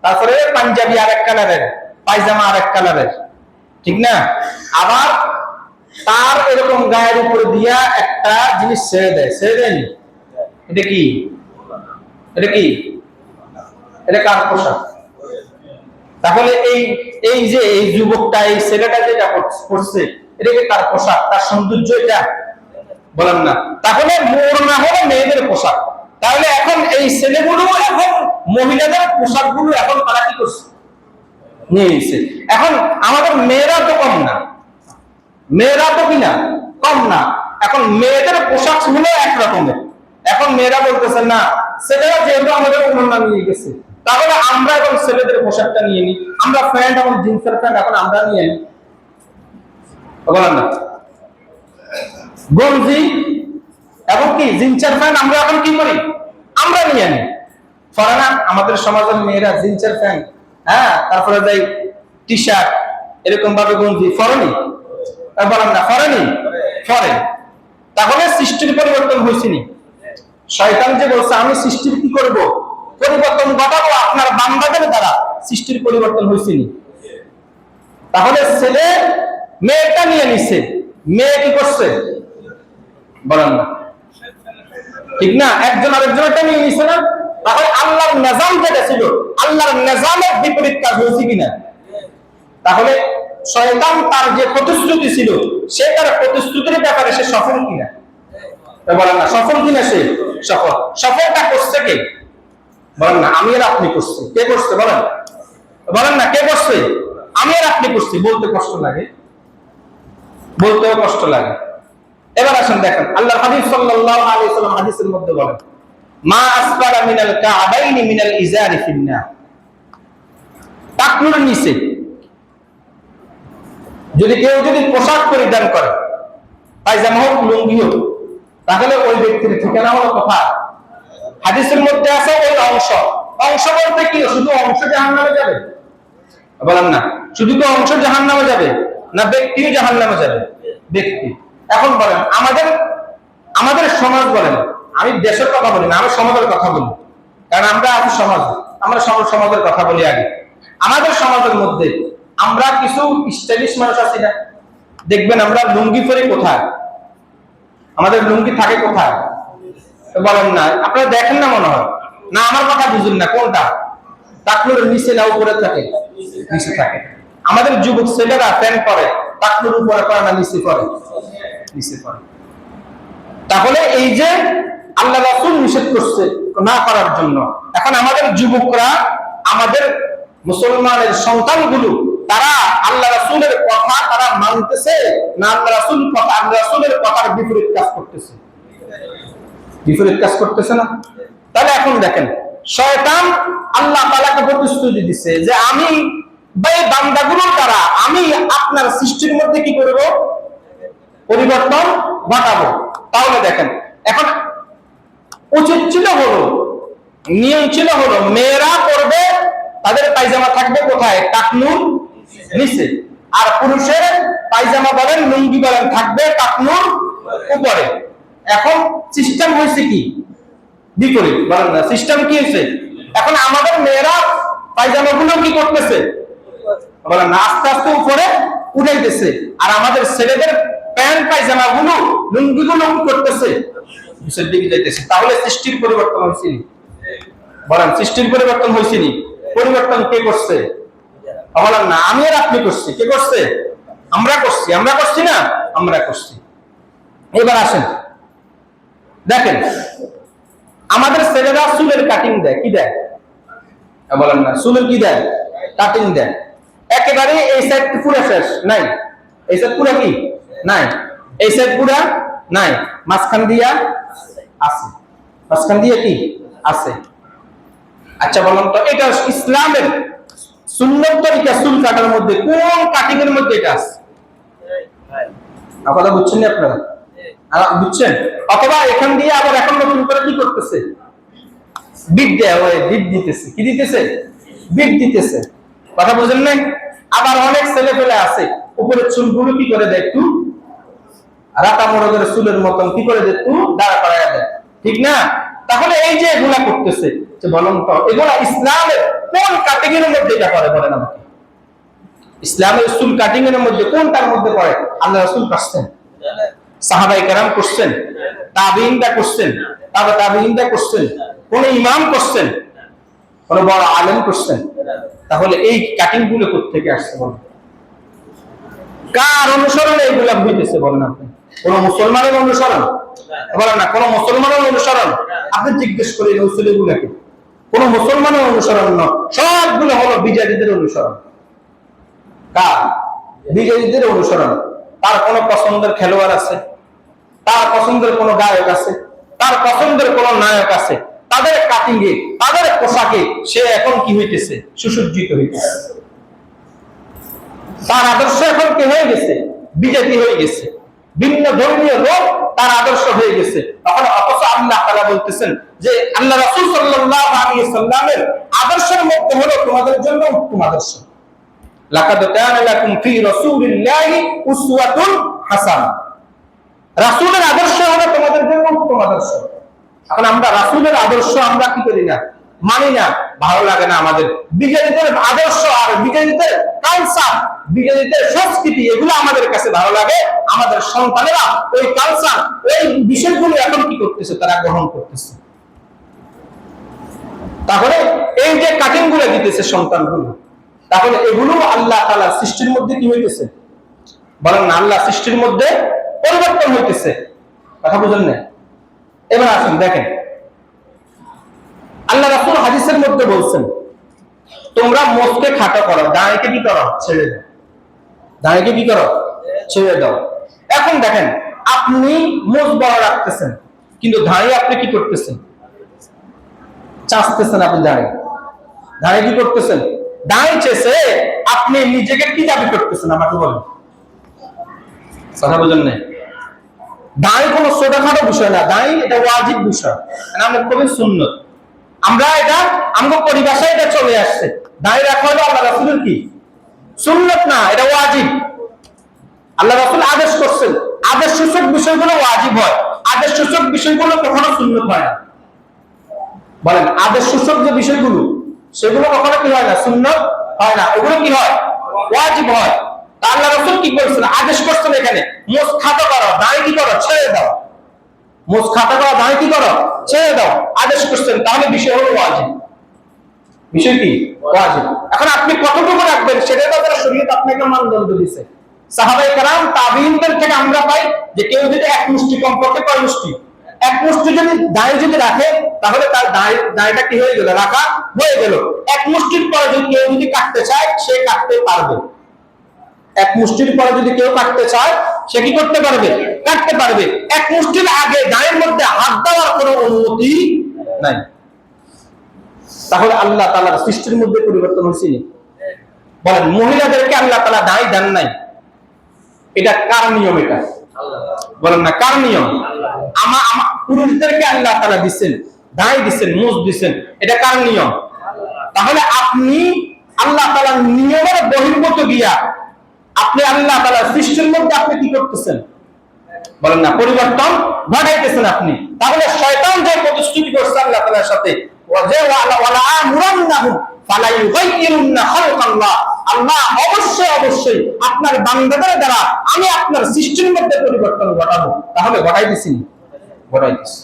[SPEAKER 1] তারপরে পাঞ্জাবি আরেক কালারের, পায়জামা আরেক কালারের, ঠিক না? আবার তার এরকম গায়ের উপর দিয়া একটা জিনিস ছেড়ে দেয়, ছেড়ে দেয়নি? এটা কি? এটা কি? এটা কার পোশাক? তাহলে এই এই যে এই যুবকটা, এই ছেলেটা যেটা করছে, এটা কি তার পোশাক, তার সৌন্দর্য এটা? বলেন না। তাহলে মোড়না হলো মেয়েদের পোশাক। তাহলে এখন এই ছেলেগুলো এখন মহিলাদের পোশাকগুলো এখন তারা কি করছে? নিয়ে নিচ্ছে। এখন আমাদের মেয়েরা তো কম না, মেয়েরা তো কিনা কম না, এখন মেয়েদের পোশাক গুলো একরকমের। এখন মেয়েরা বলতেছে না, ছেলেরা যেহেতু আমাদের ওড়না নিয়ে গেছে, তাহলে আমরা এখন ছেলেদের পোশাকটা নিয়ে নিই, আমরা প্যান্ট এবং জিন্সের প্যান্ট এখন আমরা নিয়ে নিই। বলেন না, গঞ্জি এবং কি জিন্সের প্যান্ট আমরা এখন কি করি? আমরা নিয়ে নিই। পরে না আমাদের সমাজের মেয়েরা জিন্সের প্যান্ট, হ্যাঁ, তারপরে যাই টি শার্ট, এরকম ভাবে গঞ্জি ফরেনি? বলেন না, ফরেনি? ফরে। তাহলে সৃষ্টির পরিবর্তন হয়েছিনি? শয়তান যে বলছে আমি সৃষ্টির কি করব? পরিবর্তন ঘটাবো আপনার বান্দাদের দ্বারা, সৃষ্টির পরিবর্তন হয়েছিনি? তাহলে ছেলে মেয়েটা নিয়ে নিচ্ছে, মেয়ে কি করছে? বলেন না, ঠিক না? একজন আরেকজনটা নিয়ে নিচ্ছে না? তাহলে আল্লাহর নিজাম যেটা ছিল, আল্লাহর নিজামের বিপরীত কাজ হয়েছে কিনা? তাহলে শয়তান তার যে প্রতিশ্রুতি ছিল, সে তার প্রতিশ্রুতির ব্যাপারে সে সফল কিনা? বলেন না, সফল কিনা? সে সফল। সফলটা করছে কে? বলেন না, আমি আর আপনি করছি। কে করছে? বলেন, বলেন না, কে করছে? আমি আর আপনি করছি। বলতে কষ্ট লাগে, বলতেও কষ্ট লাগে। এবার আসেন দেখেন, আল্লাহ হাবিব সাল্লাল্লাহু আলাইহি ওয়াসাল্লাম হাদিসের মধ্যে বলেন, মা আসফালা মিনাল কা'বাইনি মিনাল ইজারি ফিন্নার। টাকনুর নিচে যদি কেউ যদি পোশাক পরিধান করে, পায়জামা হোক, লুঙ্গি হোক, তাহলে ওই ব্যক্তির ঠিকানা হলো কোথায়? হাদিসের মধ্যে আছে ওই অংশ। অংশ বলতে কি? শুধু অংশ জাহান্নামে যাবে? বলেন না, শুধু কি অংশ জাহান্নামে যাবে? না ব্যক্তিও জাহান্নামে যাবে? ব্যক্তি। এখন বলেন, আমাদের আমাদের সমাজ, বলেন, আমি দেশের কথা বলি না, আমি সমাজের কথা বলি, কারণ আমরা আছি সমাজ, আমরা সমাজের কথা বলি আগে। আমাদের সমাজের মধ্যে আমরা কিছু স্টাইলিশ মানুষ আছি না? দেখবেন আমরা লুঙ্গি পরে কোথায়? আমাদের লুঙ্গি থাকে কোথায়? বলেন না, আপনারা দেখেন না মনে হয়? না আমার কথা বুঝুন না, কোনটা? টাকনুর নিচে না উপরে থাকে? নিচে থাকে। আমাদের যুবক ছেলেরা প্যান্ট পরে, টাকনুর উপরে পরে না নিচে পরে? নিচে পরে। তাহলে এই যে আল্লাহ রাসূল নিষেধ করছে না করার জন্য, এখন আমাদের যুবকরা, আমাদের মুসলমানের সন্তানগুলো, তারা আল্লাহ রাসূলের কথা তারা মানতেছে না আল্লাহ রাসূলের কথার বিপরীত কাজ করতেছে? বিপরীত কাজ করতেছে না? তাহলে এখন দেখেন, শয়তান আল্লাহ তাআলাকে প্রতিশ্রুতি দিচ্ছে যে আমি এই বান্দাগুলোর দ্বারা আমি আপনার সৃষ্টির মধ্যে কি করব? পরিবর্তন ঘটাবো। তাহলে দেখেন, এখন উচিত ছিল হলো, নিয়ম ছিল হলো, মেয়েরা পড়বে, তাদের পায়জামা থাকবে কোথায়? টাকনুর নিচে। আর পুরুষের পায়জামা বলেন, লুঙ্গি বলেন, থাকবে টাকনুর উপরে। এখন সিস্টেম হয়েছে কি? বিপরীত। বলেন না, সিস্টেম কি হয়েছে? এখন আমাদের মেয়েরা পায়জামা গুলো কি করতেছে? বলেন না, আস্তে আস্তে উপরে উঠাইতেছে। আর আমাদের ছেলেদের প্যান্ট পায়জামা গুলো, লুঙ্গি গুলো কি করতেছে? নিচের দিকে যাইতেছে। তাহলে সৃষ্টির পরিবর্তন হয়েছে? বলেন, সৃষ্টির পরিবর্তন হয়েছে? পরিবর্তন কে করছে? বলেন না, আমি আর আপনি করছি। কে করছে? আমরা করছি। আমরা করছি না? আমরা করছি। এবার আসেন দেখেন, আমাদের ছেলেরা চুলের কাটিং দেয়, কি দেয়? বলেন না, চুলের কি দেয়? কাটিং দেয়। একেবারে এই সাইড পুরো শেষ নাই, এই সাইড পুরো কি নাই, এই সাইড পুরো নাই, মাঝখান দিয়া আছে, মাঝখান দিয়ে কি আছে। আচ্ছা বলুন তো, এটা ইসলামের সুন্নত তরিকা চুল কাটার মধ্যে কোন কাটিং এর মধ্যে এটা আছে? কথা বুঝছেন আপনারা? বুঝছেন? অথবা এখান দিয়ে আবার এখন নতুন করে কি করতেছে? বিট দেয়া, ওই বিট দিতেছে। কি দিতেছে? বিট দিতেছে। কথা বুঝেন নাই? আবার অনেক ছেলে পেলে আছে উপরে চুলগুলো কি করে দেয়? একটু রাতা মোড়কের চুলের মতন কি করে দেয়? একটু দাঁড়া করাইয়া দেয়, ঠিক না? তাহলে এই যে এগুলা করতেছে, যে বলুন তো, এগুলা ইসলামের কোন কাটিং এর মধ্যে এটা পড়ে? বলেন আমাকে, ইসলামের চুল কাটিং এর মধ্যে কোনটার মধ্যে পড়ে? আল্লাহ রাসূল করছেন, সাহাবায়ে কেরাম করছেন, তাবিঈনরা করছেন, তাবে তাবিঈনরা করছেন, কোন ইমাম করছেন, কোন বড় আলেম করছেন? তাহলে এই কাটিং গুলো কোথেকে আসছে বলেন? কার অনুসরণে এগুলা হইতেছে বলেন? আপনি কোন মুসলমানের অনুসরণ বলেন না, কোন মুসলমানের অনুসরণ? আপনি জিজ্ঞেস করেন রসুলগুলাকে, কোন মুসলমানের অনুসরণ নয়, সবগুলো হলো বিজাতিদের অনুসরণ। কার? বিজাতিদের অনুসরণ। তার কোন পছন্দের খেলোয়াড় আছে, তার পছন্দের কোন গায়ক আছে, তার পছন্দের কোন নায়ক আছে, তাদের কাটিংয়ে, তাদের পোশাকে সে এখন কি হইতেছে? সুসজ্জিত হইতেছে। তার আদর্শ এখন কি হয়ে গেছে? বিজেপি হয়ে গেছে, ভিন্ন ধর্মীয় লোক তার আদর্শ হয়ে গেছে। তখন অথচ আল্লাহ তাআলা বলতেছেন যে আল্লাহ রাসূল সাল্লাল্লাহু আলাইহি সাল্লামের আদর্শের মধ্যে হলো তোমাদের জন্য উত্তম আদর্শ। লাকাদ কানা লাকুম ফি রাসূলিল্লাহি উসওয়াতুন হাসানাহ। রাসূলের আদর্শ হলো তোমাদের জন্য উত্তম আদর্শ। এখন আমরা রাসূলের আদর্শ আমরা কি করি না, মানি না, ভালো লাগে না আমাদের। বিজেপিদের আদর্শ আর বিজেপিদের কালচার, বিজেপিদের সংস্কৃতি, এগুলো আমাদের কাছে ভালো লাগে। আমাদের সন্তানেরা ওই কালচার, ওই বিষয়গুলো এখন কি করতেছে? তারা গ্রহণ করতেছে। তাহলে এই যে কাটিং গুলো দিতেছে সন্তানগুলো, তাহলে এগুলো আল্লাহ তাআলার সৃষ্টির মধ্যে কি হইতেছে বলেন না? আল্লাহ সৃষ্টির মধ্যে পরিবর্তন হইতেছে। কথা বুঝেন না? এবার আসুন দেখেন, আল্লাহ রাসূল হাদিসের মধ্যে বলছেন তোমরা মোষকে খাটো করো, দাঁড়িয়ে কি করো? ছেড়ে দাও। দাঁড়িয়ে কি করো? ছেড়ে দাও। এখন দেখেন, আপনি মোষ বড় রাখতেছেন, কিন্তু দাঁড়িয়ে আপনি কি করতেছেন? চাচ্তেছেন। আপনি দাঁড়িয়ে দাঁড়িয়ে কি করতেছেন? দাঁড়িয়ে চেষে আপনি নিজেকে কি দাবি করতেছেন? আমাকে বলেন। কথা বুঝেন না? দাঁড়িয়ে কোনো ছোটখাটো বিষয় না, দাঁড়িয়ে এটা ওয়াজিব বিষয়, আমরা কবি সুন্নত। আমরা এটা আমাদের পরিভাষায় এটা চলে আসছে। দাঁড়িয়ে রাখা হলো আল্লাহ রাসূলের কি সুন্নত না, এটা ওয়াজিব। আল্লাহ রাসূল আদেশ করছেন, আদেশ সূচক বিষয়গুলো ওয়াজিব হয়, আদেশ সূচক বিষয়গুলো কখনো সুন্নত হয় না। বলেন, আদেশ সূচক যে বিষয়গুলো সেগুলো কখনো কি হয় না? সুন্নত হয় না, ওগুলো কি হয়? ওয়াজিব হয়। আল্লাহ রাসূল কি বলছেন? আদেশ করছেন এখানে মোষ খাটো করো, দাঁড়িয়ে কি করো? ছেড়ে দাও। মোষ খাটো করো, দাঁড়িয়ে কি করো? ছেড়ে দাও। আদেশ করছেন, তাহলে বিষয় হলো ওয়াজিব। বিষয় কি? ওয়াজিব। এখন আপনি কতটুকু রাখবেন সেটাই তো শরীয়ত আপনাকে মানদণ্ড দিয়েছে। সাহাবায়ে কেরাম তাবিঈনদের থেকে আমরা পাই যে কেউ যদি এক মুষ্টি, কমপক্ষে কয় মুষ্টি? এক মুষ্টি যদি দাঁড়িয়ে যদি রাখে, তাহলে তার দাঁড়িয়েটা কি হয়ে গেল? রাখা হয়ে গেল। এক মুষ্টির পরে যদি কেউ যদি কাটতে চায়, সে কাটতে পারবে। এক মুষ্টির পরে যদি কেউ কাটতে চায়, সে কি করতে পারবে? কাটতে পারবে। এক মুষ্টির আগে দাঁড়ের মধ্যে হাত দেওয়ার কোনো অনুমতি নাই। তাহলে আল্লাহ তাআলার সৃষ্টির মধ্যে পরিবর্তন হয়েছে। বলেন, মহিলাদেরকে আল্লাহ তাআলা দায় দেন নাই, এটা কার নিয়ম? এটা বলেন না, কার নিয়ম? পুরুষদেরকে আল্লাহ তাআলা দিচ্ছেন, দায় দিচ্ছেন, মুজ দিচ্ছেন, এটা কার নিয়ম? তাহলে আপনি আল্লাহ তাআলার নিয়মের বহির্ভূত গিয়া আপনি আল্লাহ তাআলার সৃষ্টির মধ্যে আপনি কি করতেছেন? বলেন না, পরিবর্তন ঘটাইতেছেন আপনি। তাহলে শয়তান যে প্রতিশ্রুতি করছে আল্লাহ তাআলার সাথে, আল্লাহ অবশ্যই অবশ্যই আপনার বান্দাদের দ্বারা আমি আপনার সৃষ্টির মধ্যে পরিবর্তন ঘটাবো। তাহলে ঘটাইতেছি? ঘটাইতেছি,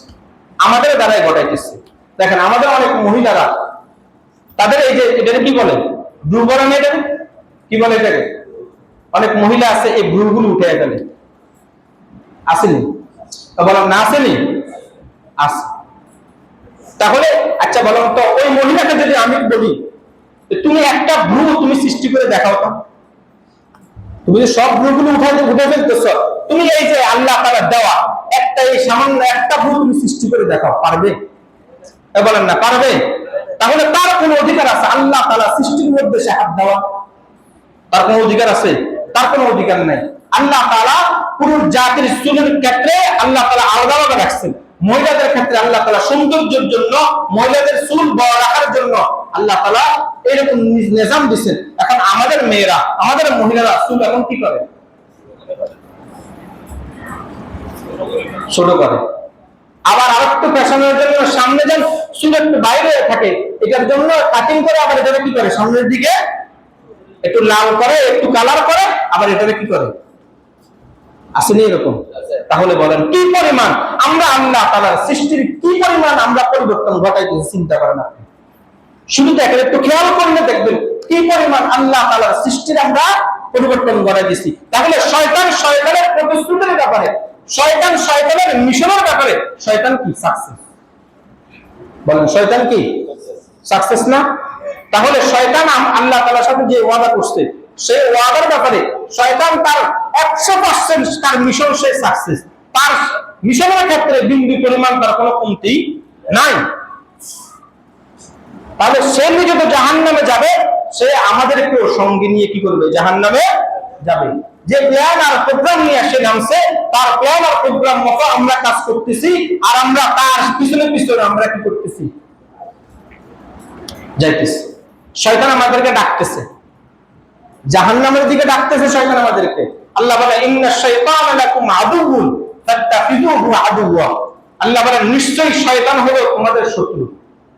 [SPEAKER 1] আমাদের দ্বারাই ঘটাইতেছি। দেখেন, আমাদের অনেক মহিলারা তাদের এই যে এটা কি বলে ভ্রু বলেন, এটা কি বলে? এটাকে অনেক মহিলা আছে এই ভ্রুগুলো উঠে গেলে আসেনি, বলেন না আসেনি? আছে। তাহলে আচ্ছা বলুন তো, ওই মহিলাকে যদি আমি বলি তুমি একটা ভ্রু তুমি সৃষ্টি করে দেখাও তো, তুমি যে সব ভ্রুগুলো উঠে ফেলতেছ, তুমি এই যে আল্লাহ তাআলার দেওয়া একটা এই সামান্য একটা ভ্রু তুমি সৃষ্টি করে দেখাও, পারবে? বলেন না, পারবে? তাহলে তার কোন অধিকার আছে আল্লাহ তাআলা সৃষ্টির মধ্যে সে হাত দেওয়া? তার কোন অধিকার আছে? তার কোনো অধিকার নাই। আল্লাহ তাআলা পুরো জাতির চুলের ক্ষেত্রে আল্লাহ তাআলা আলাদাভাবে রাখছেন। মহিলাদের ক্ষেত্রে আল্লাহ তাআলা সৌন্দর্যের জন্য, মহিলাদের চুল বড় রাখার জন্য আল্লাহ তাআলা এরকম নিজাম দিয়েছেন। এখন আমাদের মেয়েরা, আমাদের মহিলারা চুল এখন কি করে? ছোট করে। আবার আরেকটু ফ্যাশনের জন্য সামনে যেন চুল একটু বাইরে থাকে, এটার জন্য কাটিং করে আবার এটা কি করে? সামনের দিকে একটু লাল করে, একটু কালার করে, আবার এটা কি করে? আসেনি এরকম? তাহলে বলেন কি পরিমাণ আমরা আল্লাহ তাআলার সৃষ্টির কি পরিমাণ আমরা পরিবর্তন ঘটাইতেছি চিন্তা করেন আপনি। শুধু দেখেন, একটু খেয়াল করলে দেখবেন কি পরিমাণ আল্লাহ তাআলার সৃষ্টির আমরা পরিবর্তন ঘটাই দিচ্ছি। তাহলে শয়তান শয়তানের প্রতিশ্রুতির ব্যাপারে, শয়তান শয়তানের মিশনের ব্যাপারে শয়তান কি সাকসেস? বলেন শয়তান কি সাকসেস না? তাহলে শয়তান আল্লাহ তাআলার সাথে যে ওয়াদা করছে সেই ওয়াদার ব্যাপারে শয়তান তার 100% তার মিশন সে সাকসেস। তার মিশনের ক্ষেত্রে বিন্দু পরিমাণ তার কোনো কমতি নাই। তাহলে সে নিজে তো জাহান্নামে যাবে, সে আমাদেরকেও সঙ্গে নিয়ে কি করবে? জাহান্নামে যাবে। যে প্ল্যান আর প্রোগ্রাম নিয়ে সে নামছে, তার প্ল্যান আর প্রোগ্রাম মতো আমরা কাজ করতেছি, আর আমরা তার পিছনে পিছনে আমরা কি করতেছি? যাইতেছি। শয়তান আমাদেরকে ডাকতেছে, জাহান্নামের দিকে ডাকতেছে শয়তান আমাদেরকে। আল্লাহ বলে ইন্নাশ শাইতানা লাকুম আদুউন ফাত্তাখিযুহু আদুওয়া। আল্লাহ বলে নিশ্চয়ই শয়তান হলো তোমাদের শত্রু।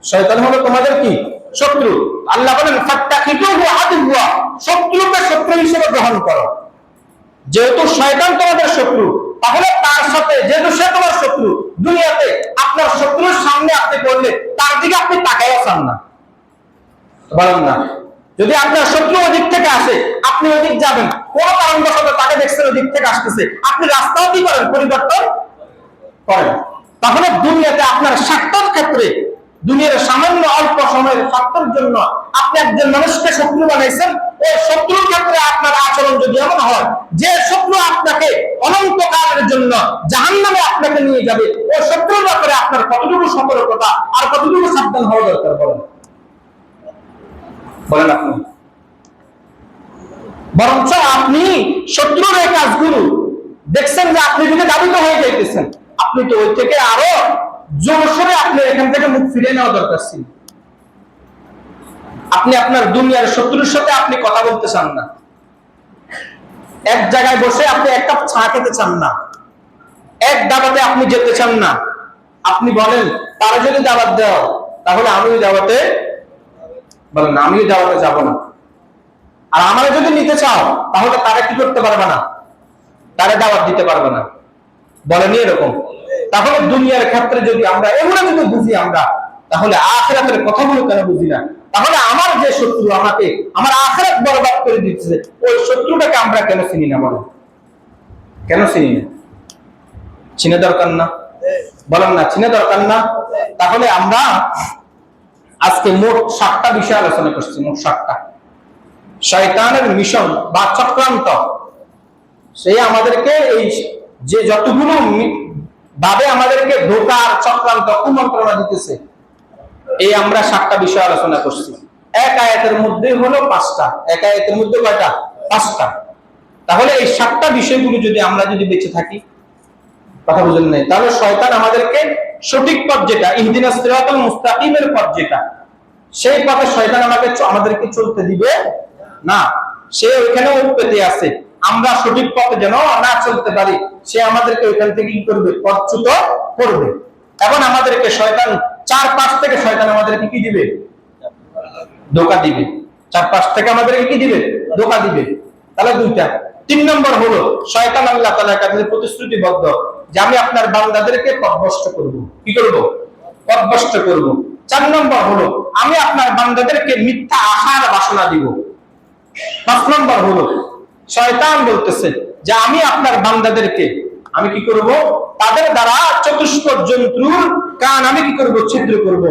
[SPEAKER 1] শয়তান হলো তোমাদের কি? শত্রু। আল্লাহ বলেন ফাত্তাখিযুহু আদুওয়া, শত্রুকে শত্রু হিসেবে গ্রহণ করো। যেহেতু শয়তান তোমাদের শত্রু, তাহলে তার সাথে, যেহেতু সে তোমার শত্রু, দুনিয়াতে আপনার শত্রুর সামনে আপনি করলে তার দিকে আপনি তাকাইও চান না, বলেন না? যদি আপনার শত্রু ওদিক থেকে আসে, আপনি ওদিক যাবেন, কোন কারণবশত তাকে দেখছেন ওদিক থেকে আসতেছে, আপনি রাস্তাও কি করেন? পরিবর্তন করেন। তাহলে দুনিয়াতে আপনার স্বার্থের ক্ষেত্রে, দুনিয়ার সামান্য অল্প সময়ের স্বার্থের জন্য আপনি একজন মানুষকে শত্রু বানাইছেন। ওই শত্রুর ক্ষেত্রে আপনার আচরণ যদি এমন হয় যে শত্রু আপনাকে অনন্তকালের জন্য জাহান্নামে আপনাকে নিয়ে যাবে, ওই শত্রুর ব্যাপারে আপনার কতটুকু সতর্কতা আর কতটুকু সাবধান হওয়া দরকার? বলেন বলেন আপনি। বরঞ্চ আপনি শত্রুর এই কাজগুলো দেখছেন যে আপনি যদি দাবিত হয়ে যাইতেছেন, আপনি তো ওই থেকে আরো জোরসোরে আপনি এখান থেকে মুখ ফিরিয়ে নেওয়া দরকার ছিল। আপনি আপনার দুনিয়ার শত্রুর সাথে আপনি কথা বলতে চান না, এক জায়গায় বসে আপনি এক কাপ চা খেতে চান না, এক দাওয়াতে আপনি যেতে চান না। আপনি বলেন তারা যদি দাওয়াত দেওয়া তাহলে আমিও দাওয়াতে, বলেন আমিও দাওয়াতে যাব না। আর আমরা যদি নিতে চাও তাহলে তারা কি করতে পারবে না? তারা দাওয়াত দিতে পারবে না। বলেনি এরকম? তাহলে দুনিয়ার ক্ষেত্রে যদি আমরা এগুলো যদি বুঝি আমরা, তাহলে আখিরাতের কথাগুলো কেন বুঝি না? তাহলে আমার যে শত্রু আমাকে আমার আখিরাত বরবাদ করে দিচ্ছে, ওই শত্রুটাকে আমরা কেন চিনি না? বলেন কেন চিনি না? চিনে দরকার না? বলেন না চিনে দরকার না? তাহলে আমরা আজকে মোট 7টা বিষয় আলোচনা করছি, মোট 7টা। শয়তানের মিশন বা চক্রান্ত, সে আমাদেরকে এই যে যতগুলো ভাবে আমাদেরকে ধোঁকা আর চক্রান্ত কুমন্ত্রণা দিতেছে, এই আমরা 7টা বিষয় আলোচনা করছি। এক আয়াতের মধ্যে হলো 5টা। এক আয়াতের মধ্যে কয়টা? 5টা। তাহলে এই 7টা বিষয়গুলো যদি আমরা যদি বেঁচে থাকি, কথা বুঝলেন নাই? তাহলে শয়তান আমাদেরকে সঠিক পথ যেটা ইহদিনাস সিরাতাল মুস্তাকিমের পথ যেটা, সেই পথে শয়তান আমাদেরকে চলতে দিবে না। সে ওইখানে পেতে আছে, আমরা সঠিক পথে যেন না চলতে পারি, সে আমাদেরকে ওইখান থেকে কি করবে? পথচ্যুত করবে। এখন আমাদেরকে শয়তান 4-5 থেকে শয়তান আমাদেরকে কি দিবে? ধোঁকা দিবে। 4-5 থেকে আমাদেরকে কি দিবে? ধোঁকা দিবে। তাহলে 2টা। 3 নম্বর হলো শয়তান আল্লাহ তাআলার কাছে প্রতিশ্রুতিবদ্ধ যে আমি আপনার বান্দাদেরকে পথভ্রষ্ট করব। কি করব? পথভ্রষ্ট করব। 4 নম্বর হলো আমি আপনার বান্দাদেরকে মিথ্যা আশার বাসনা দিব। 5 নম্বর হলো শয়তান বলতেছে যে আমি আপনার বান্দাদেরকে আমি কি করব? তাদের দ্বারা চতুষ্পদ জন্তুর কান আমি কি করব? ছিদ্র করব।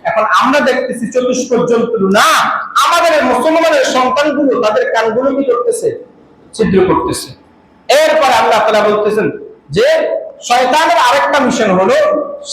[SPEAKER 1] এখন আমরা দেখতেছি চতুষ্পদ জন্তু না, আমাদের মুসলমানের সন্তানগুলো তাদের কানগুলো কি করতেছে? ছিদ্র করতেছে। এরপর আল্লাহ তাআলা বলতেছেন যে শয়তানের আরেকটা মিশন হলো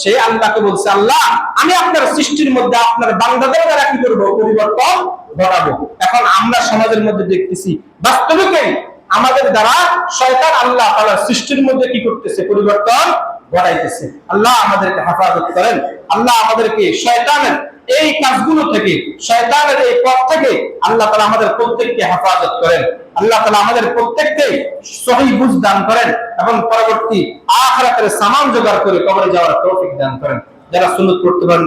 [SPEAKER 1] সে আল্লাহকে বলছে, আল্লাহ আমি আপনার সৃষ্টির মধ্যে আপনার বান্দাদের দ্বারা কি করব? পরিবর্তন ঘটাবো। এখন আমরা সমাজের মধ্যে দেখতেছি বাস্তবিকই আমাদের দ্বারা শয়তান আল্লাহ তাআলার সৃষ্টির মধ্যে কি করতেছে? পরিবর্তন ঘটাইতেছে। আল্লাহ আমাদেরকে হেফাজত করেন। আল্লাহ আমাদেরকে শয়তানের এই কাজগুলো থেকে, শয়তানের এই পথ থেকে আল্লাহ তাআলা আমাদের প্রত্যেককে হেফাজত করেন। আল্লাহ তাআলা আমাদের প্রত্যেককে সহিহ বুঝ দান করেন এবং পরবর্তী আখিরাতের সামান জোগাড় করে কবরে যাওয়ার তৌফিক দান করেন। যারা সুন্নাত পড়তে পারেন